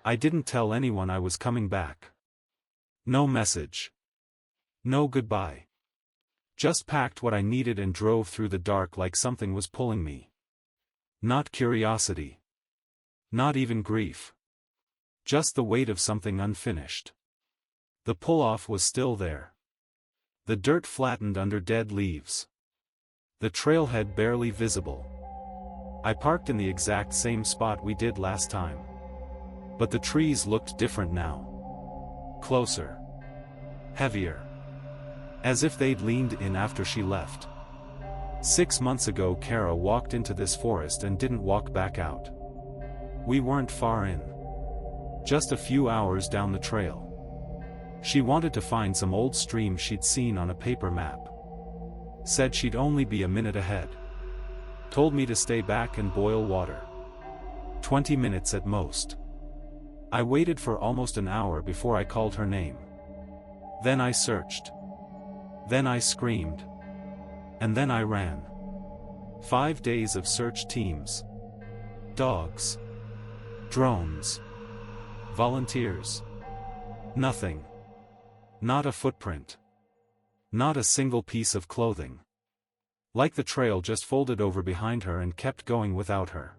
I didn't tell anyone I was coming back. No message. No goodbye. Just packed what I needed and drove through the dark like something was pulling me. Not curiosity. Not even grief. Just the weight of something unfinished. The pull-off was still there. The dirt flattened under dead leaves. The trailhead barely visible. I parked in the exact same spot we did last time. But the trees looked different now. Closer. Heavier. As if they'd leaned in after she left. 6 months ago Kara walked into this forest and didn't walk back out. We weren't far in. Just a few hours down the trail. She wanted to find some old stream she'd seen on a paper map. Said she'd only be a minute ahead. Told me to stay back and boil water. 20 minutes at most. I waited for almost an hour before I called her name. Then I searched. Then I screamed. And then I ran. 5 days of search teams. Dogs. Drones. Volunteers. Nothing. Not a footprint. Not a single piece of clothing. Like the trail just folded over behind her and kept going without her.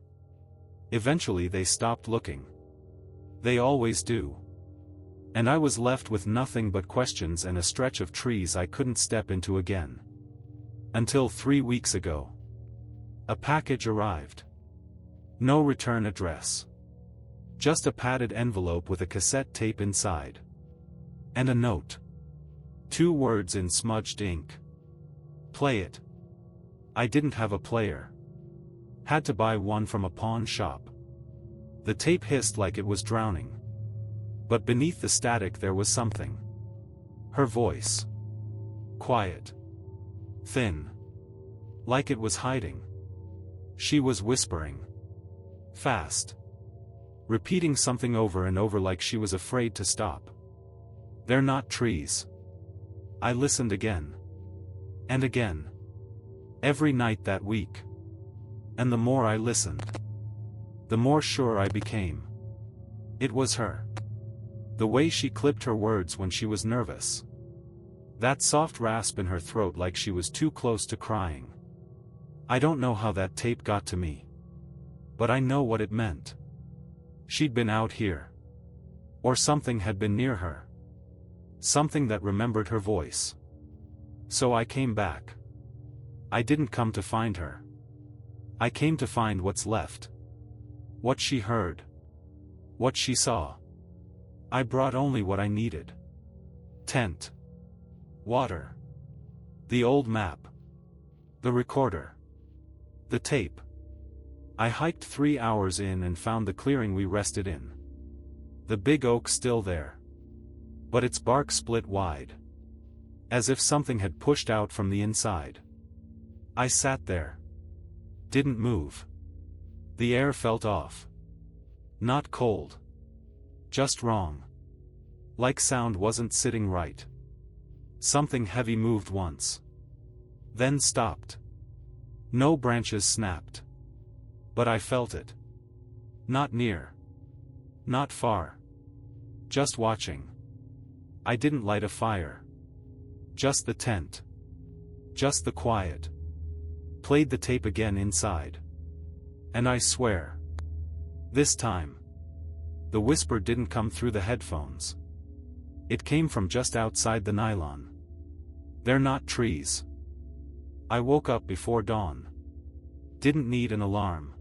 Eventually they stopped looking. They always do. And I was left with nothing but questions and a stretch of trees I couldn't step into again. Until 3 weeks ago. A package arrived. No return address. Just a padded envelope with a cassette tape inside. And a note. 2 words in smudged ink. Play it. I didn't have a player. Had to buy one from a pawn shop. The tape hissed like it was drowning. But beneath the static there was something. Her voice. Quiet. Thin. Like it was hiding. She was whispering. Fast. Repeating something over and over like she was afraid to stop. They're not trees. I listened again. And again. Every night that week. And the more I listened, the more sure I became. It was her. The way she clipped her words when she was nervous. That soft rasp in her throat like she was too close to crying. I don't know how that tape got to me. But I know what it meant. She'd been out here. Or something had been near her. Something that remembered her voice. So I came back. I didn't come to find her. I came to find what's left. What she heard. What she saw. I brought only what I needed. Tent. Water. The old map. The recorder. The tape. I hiked 3 hours in and found the clearing we rested in. The big oak still there. But its bark split wide. As if something had pushed out from the inside. I sat there. Didn't move. The air felt off. Not cold. Just wrong. Like sound wasn't sitting right. Something heavy moved once. Then stopped. No branches snapped. But I felt it. Not near. Not far. Just watching. I didn't light a fire. Just the tent. Just the quiet. Played the tape again inside. And I swear. This time. The whisper didn't come through the headphones. It came from just outside the nylon. They're not trees. I woke up before dawn. Didn't need an alarm.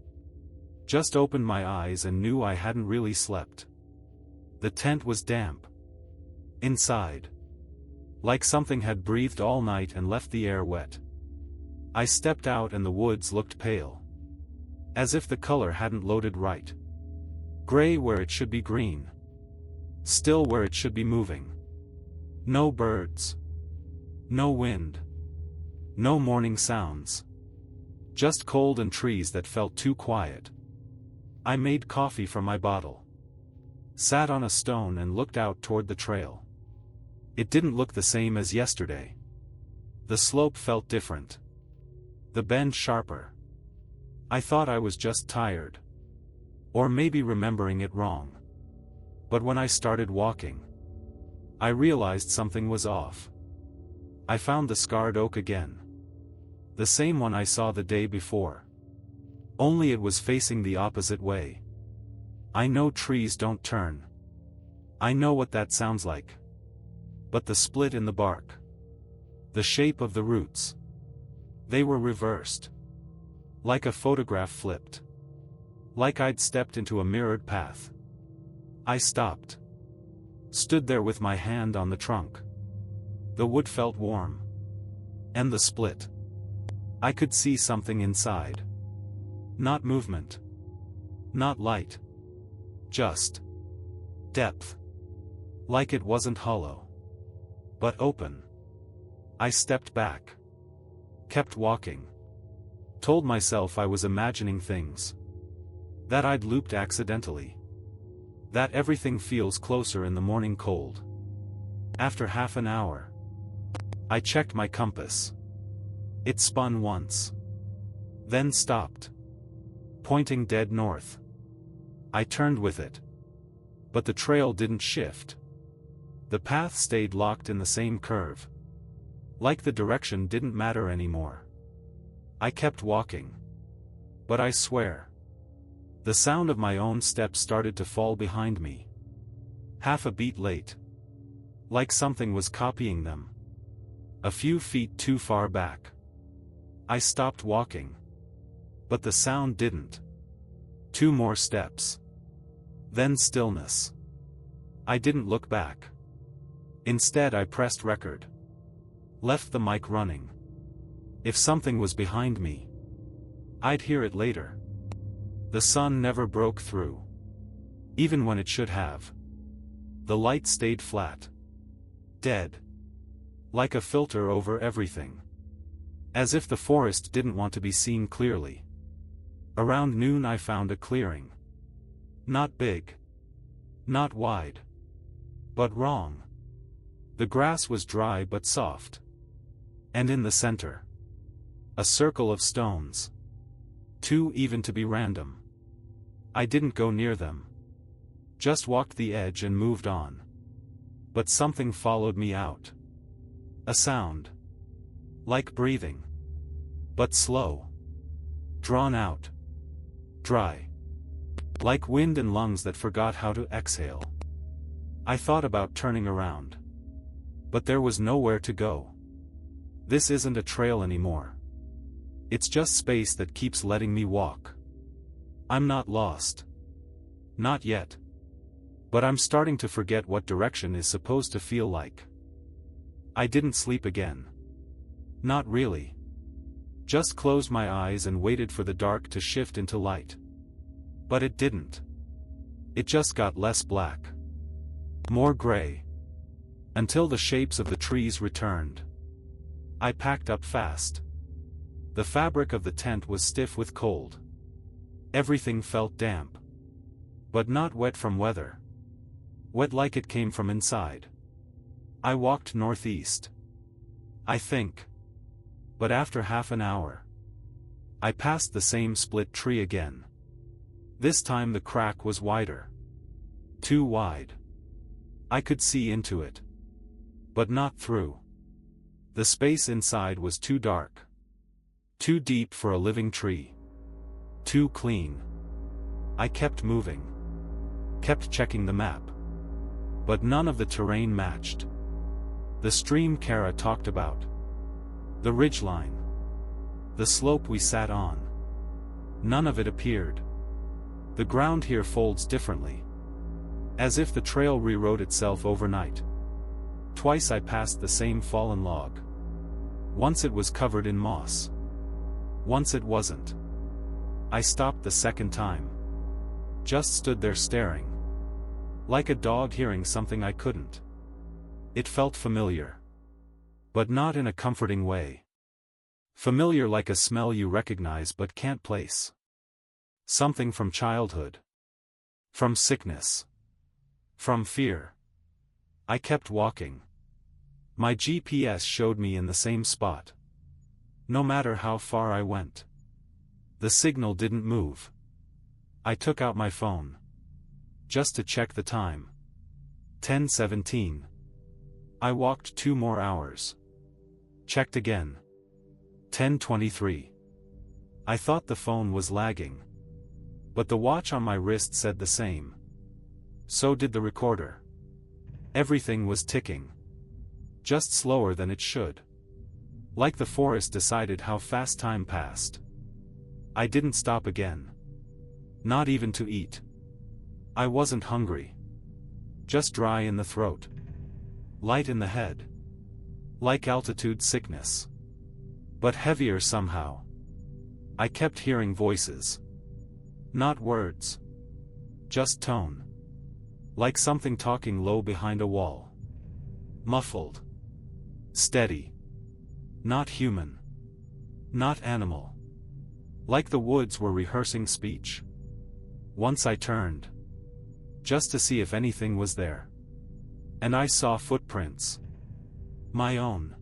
Just opened my eyes and knew I hadn't really slept. The tent was damp. Inside. Like something had breathed all night and left the air wet. I stepped out and the woods looked pale. As if the color hadn't loaded right. Gray where it should be green. Still where it should be moving. No birds. No wind. No morning sounds. Just cold and trees that felt too quiet. I made coffee from my bottle. Sat on a stone and looked out toward the trail. It didn't look the same as yesterday. The slope felt different. The bend sharper. I thought I was just tired. Or maybe remembering it wrong. But when I started walking, I realized something was off. I found the scarred oak again. The same one I saw the day before. Only it was facing the opposite way. I know trees don't turn. I know what that sounds like. But the split in the bark. The shape of the roots. They were reversed. Like a photograph flipped. Like I'd stepped into a mirrored path. I stopped. Stood there with my hand on the trunk. The wood felt warm. And the split. I could see something inside. Not movement. Not light. Just depth. Like it wasn't hollow. But open. I stepped back. Kept walking. Told myself I was imagining things. That I'd looped accidentally. That everything feels closer in the morning cold. After half an hour, I checked my compass. It spun once. Then stopped. Pointing dead north. I turned with it. But the trail didn't shift. The path stayed locked in the same curve. Like the direction didn't matter anymore. I kept walking. But I swear, the sound of my own steps started to fall behind me. Half a beat late. Like something was copying them. A few feet too far back. I stopped walking. But the sound didn't. 2 more steps. Then stillness. I didn't look back. Instead I pressed record. Left the mic running. If something was behind me, I'd hear it later. The sun never broke through. Even when it should have. The light stayed flat. Dead. Like a filter over everything. As if the forest didn't want to be seen clearly. Around noon I found a clearing. Not big. Not wide. But wrong. The grass was dry but soft. And in the center, a circle of stones. Too even to be random. I didn't go near them. Just walked the edge and moved on. But something followed me out. A sound. Like breathing. But slow. Drawn out. Dry. Like wind in lungs that forgot how to exhale. I thought about turning around. But there was nowhere to go. This isn't a trail anymore. It's just space that keeps letting me walk. I'm not lost. Not yet. But I'm starting to forget what direction is supposed to feel like. I didn't sleep again. Not really. Just closed my eyes and waited for the dark to shift into light. But it didn't. It just got less black. More gray. Until the shapes of the trees returned. I packed up fast. The fabric of the tent was stiff with cold. Everything felt damp. But not wet from weather. Wet like it came from inside. I walked northeast. I think. But after half an hour, I passed the same split tree again. This time the crack was wider. Too wide. I could see into it. But not through. The space inside was too dark. Too deep for a living tree. Too clean. I kept moving. Kept checking the map. But none of the terrain matched. The stream Kara talked about. The ridgeline. The slope we sat on. None of it appeared. The ground here folds differently. As if the trail rewrote itself overnight. Twice I passed the same fallen log. Once it was covered in moss. Once it wasn't. I stopped the second time. Just stood there staring. Like a dog hearing something I couldn't. It felt familiar. But not in a comforting way. Familiar like a smell you recognize but can't place. Something from childhood. From sickness. From fear. I kept walking. My GPS showed me in the same spot. No matter how far I went. The signal didn't move. I took out my phone. Just to check the time. 10:17. I walked 2 more hours. Checked again. 10:23. I thought the phone was lagging. But the watch on my wrist said the same. So did the recorder. Everything was ticking. Just slower than it should. Like the forest decided how fast time passed. I didn't stop again. Not even to eat. I wasn't hungry. Just dry in the throat. Light in the head. Like altitude sickness. But heavier somehow. I kept hearing voices. Not words. Just tone. Like something talking low behind a wall. Muffled. Steady. Not human. Not animal. Like the woods were rehearsing speech. Once I turned. Just to see if anything was there. And I saw footprints. My own.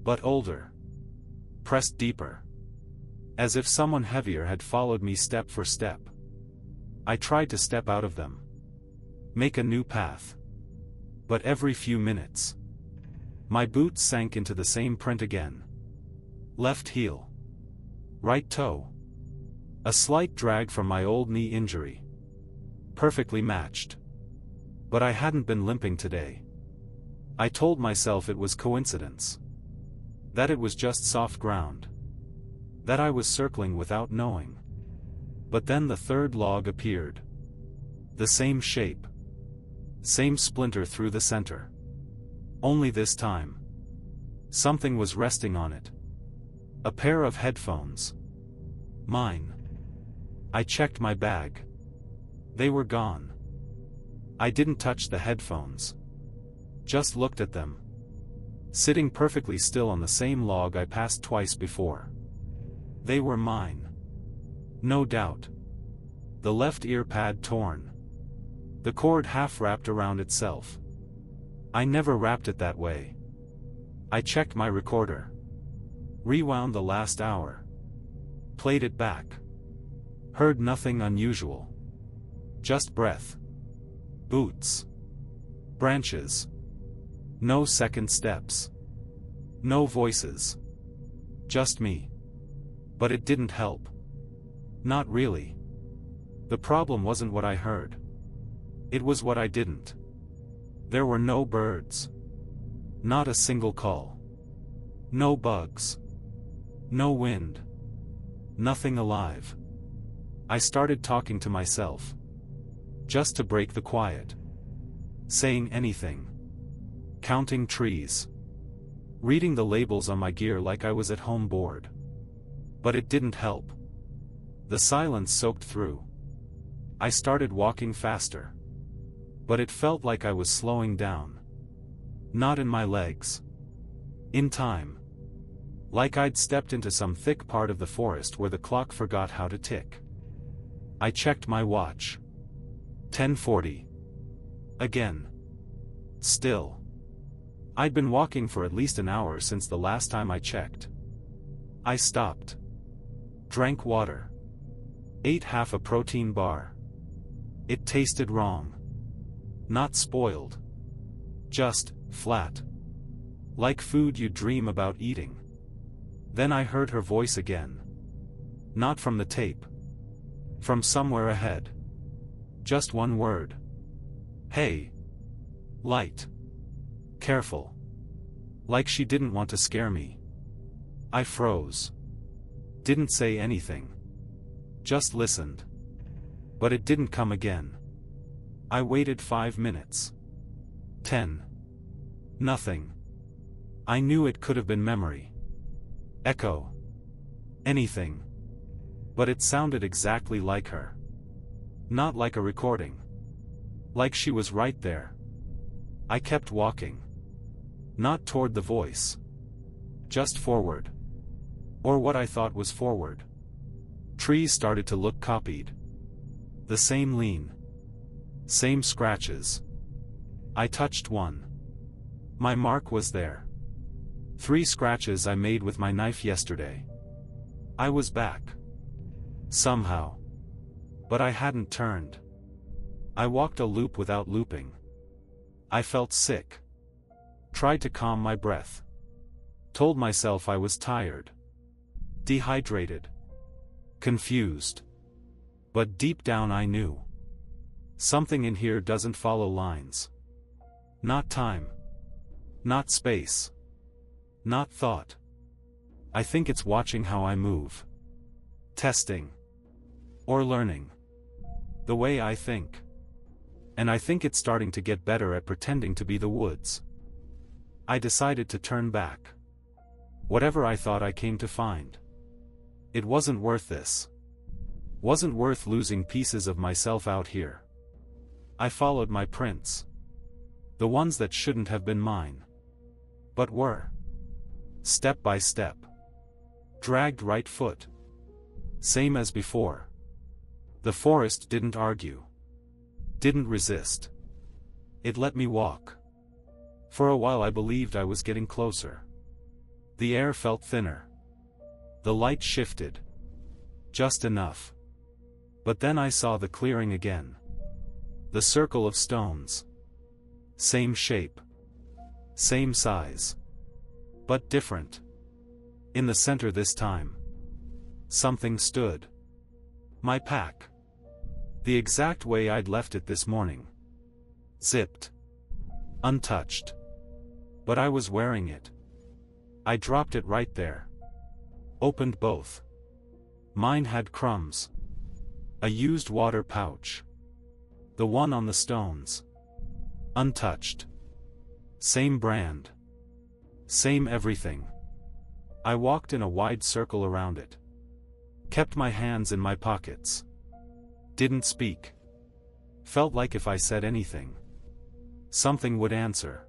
But older. Pressed deeper. As if someone heavier had followed me step for step. I tried to step out of them. Make a new path. But every few minutes. My boots sank into the same print again. Left heel. Right toe. A slight drag from my old knee injury. Perfectly matched. But I hadn't been limping today. I told myself it was coincidence. That it was just soft ground. That I was circling without knowing. But then the third log appeared. The same shape. Same splinter through the center. Only this time. Something was resting on it. A pair of headphones. Mine. I checked my bag. They were gone. I didn't touch the headphones. Just looked at them. Sitting perfectly still on the same log I passed twice before. They were mine. No doubt. The left ear pad torn. The cord half wrapped around itself. I never wrapped it that way. I checked my recorder. Rewound the last hour. Played it back. Heard nothing unusual. Just breath. Boots. Branches. No second steps. No voices. Just me. But it didn't help. Not really. The problem wasn't what I heard. It was what I didn't. There were no birds. Not a single call. No bugs. No wind. Nothing alive. I started talking to myself. Just to break the quiet. Saying anything. Counting trees. Reading the labels on my gear like I was at home bored. But it didn't help. The silence soaked through. I started walking faster. But it felt like I was slowing down. Not in my legs. In time. Like I'd stepped into some thick part of the forest where the clock forgot how to tick. I checked my watch. 10:40. Again. Still. I'd been walking for at least an hour since the last time I checked. I stopped. Drank water. Ate half a protein bar. It tasted wrong. Not spoiled. Just flat. Like food you dream about eating. Then I heard her voice again. Not from the tape. From somewhere ahead. Just one word. Hey. Light. Careful. Like she didn't want to scare me. I froze. Didn't say anything. Just listened. But it didn't come again. I waited 5 minutes. 10. Nothing. I knew it could have been memory. Echo. Anything. But it sounded exactly like her. Not like a recording. Like she was right there. I kept walking. Not toward the voice. Just forward. Or what I thought was forward. Trees started to look copied. The same lean. Same scratches. I touched one. My mark was there. 3 scratches I made with my knife yesterday. I was back. Somehow. But I hadn't turned. I walked a loop without looping. I felt sick. Tried to calm my breath. Told myself I was tired. Dehydrated. Confused. But deep down I knew. Something in here doesn't follow lines. Not time. Not space. Not thought. I think it's watching how I move. Testing. Or learning. The way I think. And I think it's starting to get better at pretending to be the woods. I decided to turn back. Whatever I thought I came to find. It wasn't worth this. Wasn't worth losing pieces of myself out here. I followed my prints. The ones that shouldn't have been mine. But were. Step by step. Dragged right foot. Same as before. The forest didn't argue. Didn't resist. It let me walk. For a while I believed I was getting closer. The air felt thinner. The light shifted. Just enough. But then I saw the clearing again. The circle of stones. Same shape. Same size. But different. In the center this time. Something stood. My pack. The exact way I'd left it this morning. Zipped. Untouched. But I was wearing it. I dropped it right there. Opened both. Mine had crumbs. A used water pouch. The one on the stones. Untouched. Same brand. Same everything. I walked in a wide circle around it. Kept my hands in my pockets. Didn't speak. Felt like if I said anything, something would answer.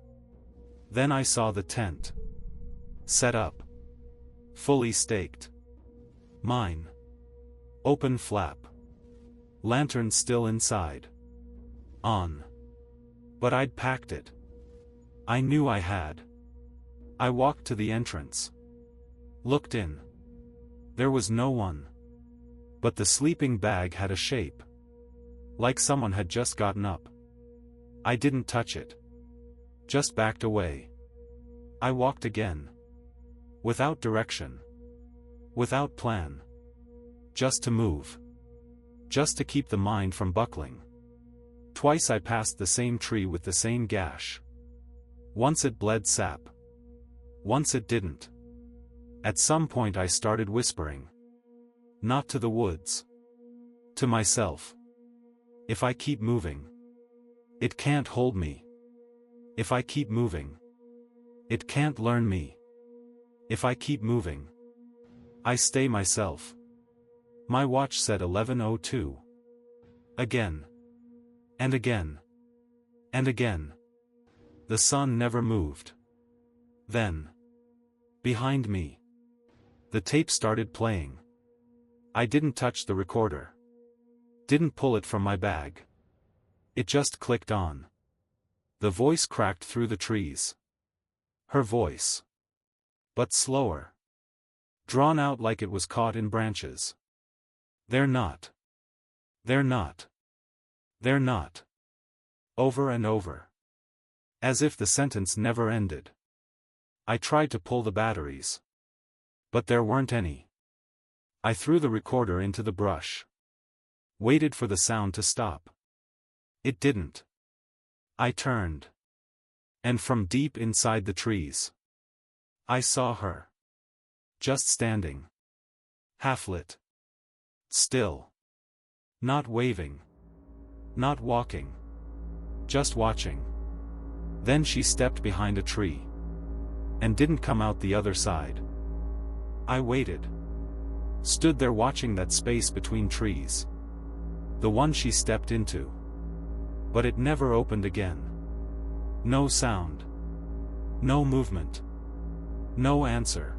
Then I saw the tent. Set up. Fully staked. Mine. Open flap. Lantern still inside. On. But I'd packed it. I knew I had. I walked to the entrance. Looked in. There was no one. But the sleeping bag had a shape. Like someone had just gotten up. I didn't touch it. Just backed away. I walked again. Without direction. Without plan. Just to move. Just to keep the mind from buckling. Twice I passed the same tree with the same gash. Once it bled sap. Once it didn't. At some point I started whispering. Not to the woods. To myself. If I keep moving. It can't hold me. If I keep moving. It can't learn me. If I keep moving. I stay myself. My watch said 11:02. Again. And again. And again. The sun never moved. Then. Behind me. The tape started playing. I didn't touch the recorder. Didn't pull it from my bag. It just clicked on. The voice cracked through the trees. Her voice. But slower. Drawn out like it was caught in branches. They're not. They're not. They're not. Over and over. As if the sentence never ended. I tried to pull the batteries. But there weren't any. I threw the recorder into the brush. Waited for the sound to stop. It didn't. I turned. And from deep inside the trees. I saw her. Just standing. Half-lit. Still. Not waving. Not walking. Just watching. Then she stepped behind a tree. And didn't come out the other side. I waited. Stood there watching that space between trees. The one she stepped into. But it never opened again. No sound. No movement. No answer.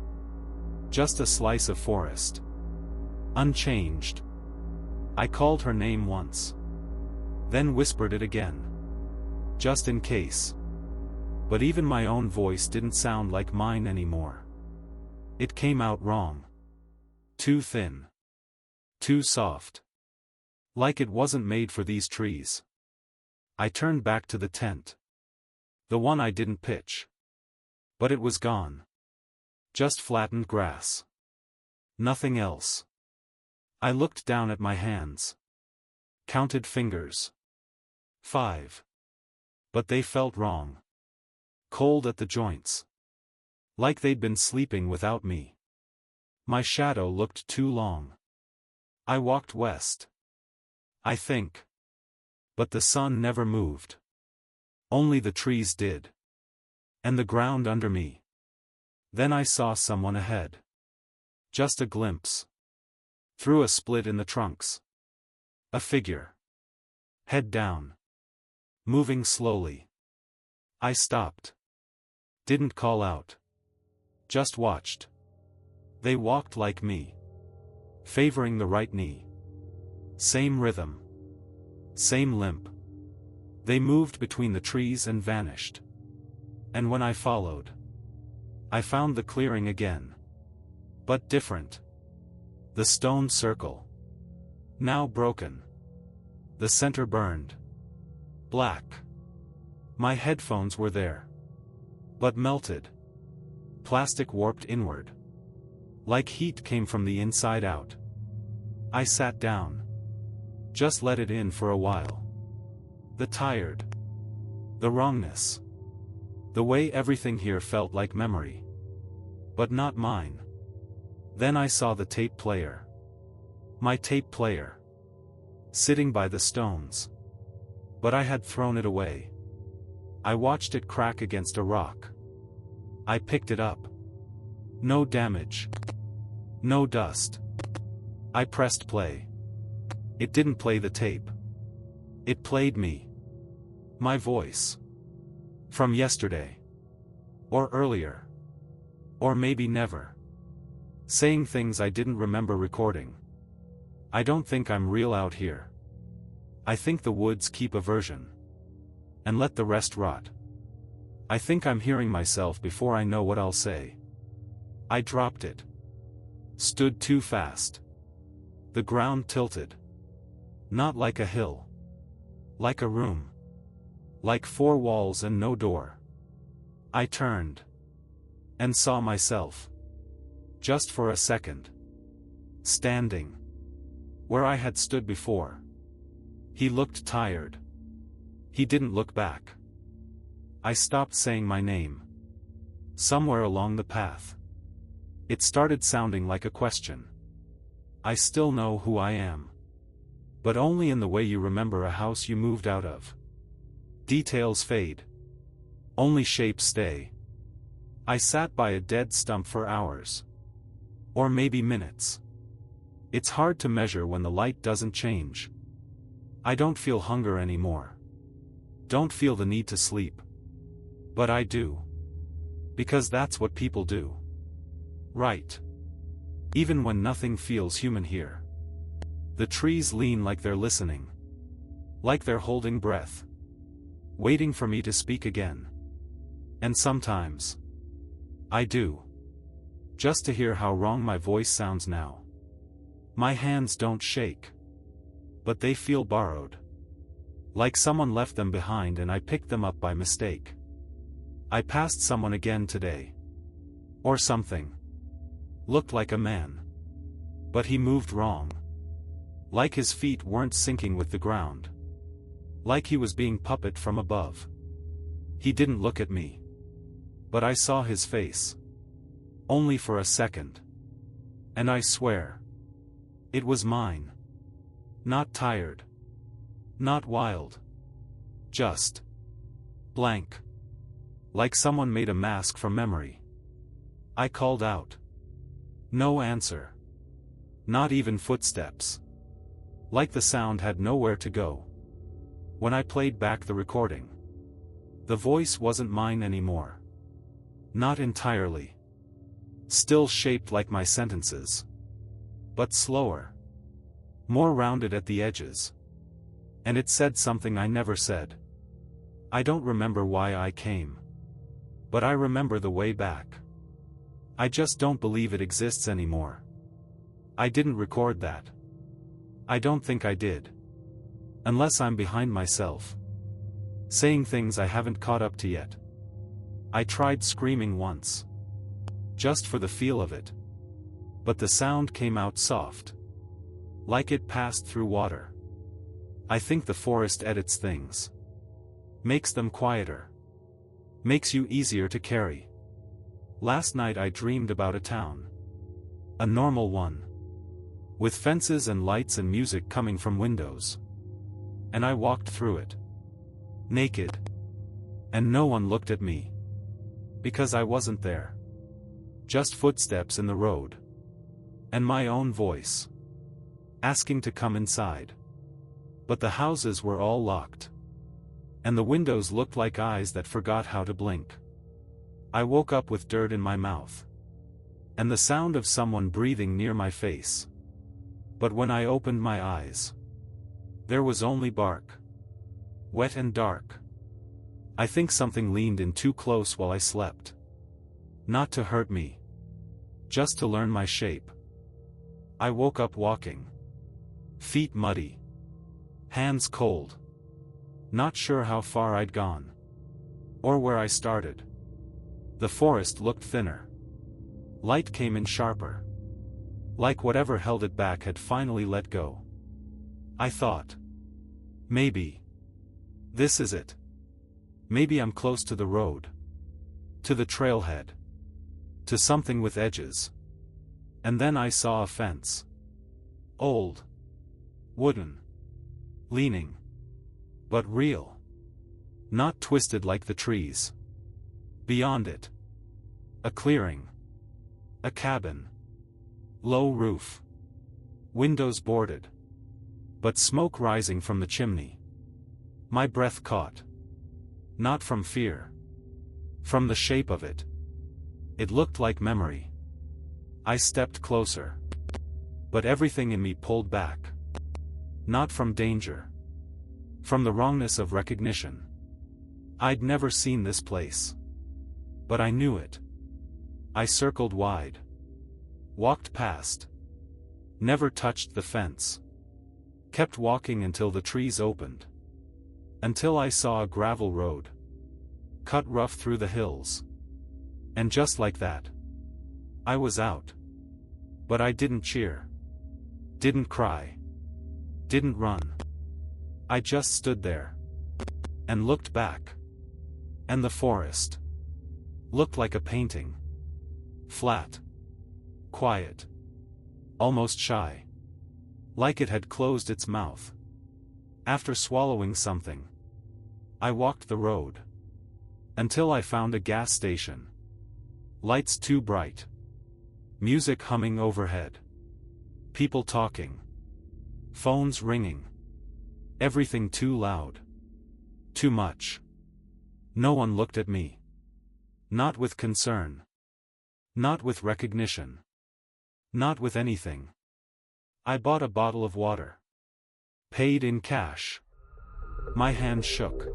Just a slice of forest. Unchanged. I called her name once. Then whispered it again. Just in case. But even my own voice didn't sound like mine anymore. It came out wrong. Too thin. Too soft. Like it wasn't made for these trees. I turned back to the tent. The one I didn't pitch. But it was gone. Just flattened grass. Nothing else. I looked down at my hands. Counted fingers. 5. But they felt wrong. Cold at the joints. Like they'd been sleeping without me. My shadow looked too long. I walked west. I think. But the sun never moved. Only the trees did. And the ground under me. Then I saw someone ahead. Just a glimpse. Through a split in the trunks. A figure. Head down. Moving slowly. I stopped. Didn't call out. Just watched. They walked like me. Favoring the right knee. Same rhythm. Same limp. They moved between the trees and vanished. And when I followed, I found the clearing again. But different. The stone circle. Now broken. The center burned. Black. My headphones were there. But melted. Plastic warped inward. Like heat came from the inside out. I sat down. Just let it in for a while. The tired. The wrongness. The way everything here felt like memory. But not mine. Then I saw the tape player. My tape player. Sitting by the stones. But I had thrown it away. I watched it crack against a rock. I picked it up. No damage. No dust. I pressed play. It didn't play the tape. It played me. My voice. From yesterday. Or earlier. Or maybe never. Saying things I didn't remember recording. I don't think I'm real out here. I think the woods keep a version. And let the rest rot. I think I'm hearing myself before I know what I'll say. I dropped it. Stood too fast. The ground tilted. Not like a hill. Like a room. Like 4 walls and no door. I turned. And saw myself. Just for a second. Standing. Where I had stood before. He looked tired. He didn't look back. I stopped saying my name. Somewhere along the path. It started sounding like a question. I still know who I am. But only in the way you remember a house you moved out of. Details fade. Only shapes stay. I sat by a dead stump for hours. Or maybe minutes. It's hard to measure when the light doesn't change. I don't feel hunger anymore. Don't feel the need to sleep. But I do. Because that's what people do. Right. Even when nothing feels human here. The trees lean like they're listening. Like they're holding breath. Waiting for me to speak again. And sometimes. I do. Just to hear how wrong my voice sounds now. My hands don't shake. But they feel borrowed. Like someone left them behind and I picked them up by mistake. I passed someone again today. Or something. Looked like a man. But he moved wrong. Like his feet weren't syncing with the ground. Like he was being puppet from above. He didn't look at me. But I saw his face. Only for a second. And I swear. It was mine. Not tired. Not wild. Just. Blank. Like someone made a mask from memory. I called out. No answer. Not even footsteps. Like the sound had nowhere to go. When I played back the recording. The voice wasn't mine anymore. Not entirely. Still shaped like my sentences. But slower. More rounded at the edges. And it said something I never said. I don't remember why I came. But I remember the way back. I just don't believe it exists anymore. I didn't record that. I don't think I did. Unless I'm behind myself. saying things I haven't caught up to yet. I tried screaming once. Just for the feel of it. But the sound came out soft. Like it passed through water. I think the forest edits things. Makes them quieter. Makes you easier to carry. Last night I dreamed about a town. A normal one. With fences and lights and music coming from windows. And I walked through it. Naked. And no one looked at me. Because I wasn't there. Just footsteps in the road. And my own voice. Asking to come inside. But the houses were all locked. And the windows looked like eyes that forgot how to blink. I woke up with dirt in my mouth. And the sound of someone breathing near my face. But when I opened my eyes, there was only bark. Wet and dark. I think something leaned in too close while I slept. Not to hurt me. Just to learn my shape. I woke up walking. Feet muddy. Hands cold. Not sure how far I'd gone. Or where I started. The forest looked thinner. Light came in sharper. Like whatever held it back had finally let go. I thought. Maybe. This is it. Maybe I'm close to the road. To the trailhead. To something with edges. And then I saw a fence. Old. Wooden. Leaning. But real. Not twisted like the trees. Beyond it. A clearing. A cabin. Low roof. Windows boarded. But smoke rising from the chimney. My breath caught. Not from fear. From the shape of it. It looked like memory. I stepped closer. But everything in me pulled back. Not from danger. From the wrongness of recognition. I'd never seen this place. But I knew it. I circled wide. Walked past. Never touched the fence. Kept walking until the trees opened. Until I saw a gravel road. Cut rough through the hills. And just like that. I was out. But I didn't cheer. Didn't cry. Didn't run. I just stood there. And looked back. And the forest. Looked like a painting. Flat. Quiet. Almost shy. Like it had closed its mouth. After swallowing something. I walked the road. Until I found a gas station. Lights too bright. Music humming overhead. People talking. Phones ringing. Everything too loud. Too much. No one looked at me. Not with concern. Not with recognition. Not with anything. I bought a bottle of water. Paid in cash. My hand shook.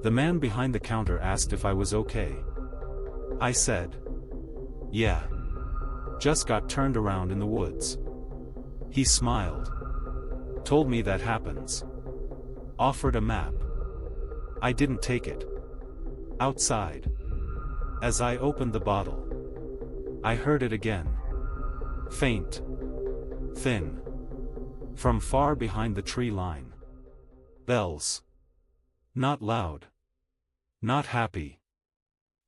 The man behind the counter asked if I was okay. I said. Yeah. Just got turned around in the woods. He smiled. Told me that happens. Offered a map. I didn't take it. Outside. As I opened the bottle. I heard it again. Faint. Thin. From far behind the tree line. Bells. Not loud. Not happy.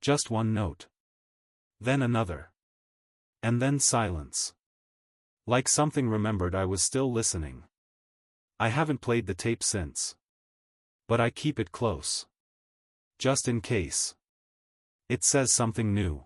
Just one note. Then another. And then silence. Like something remembered I was still listening. I haven't played the tape since. But I keep it close. Just in case. It says something new.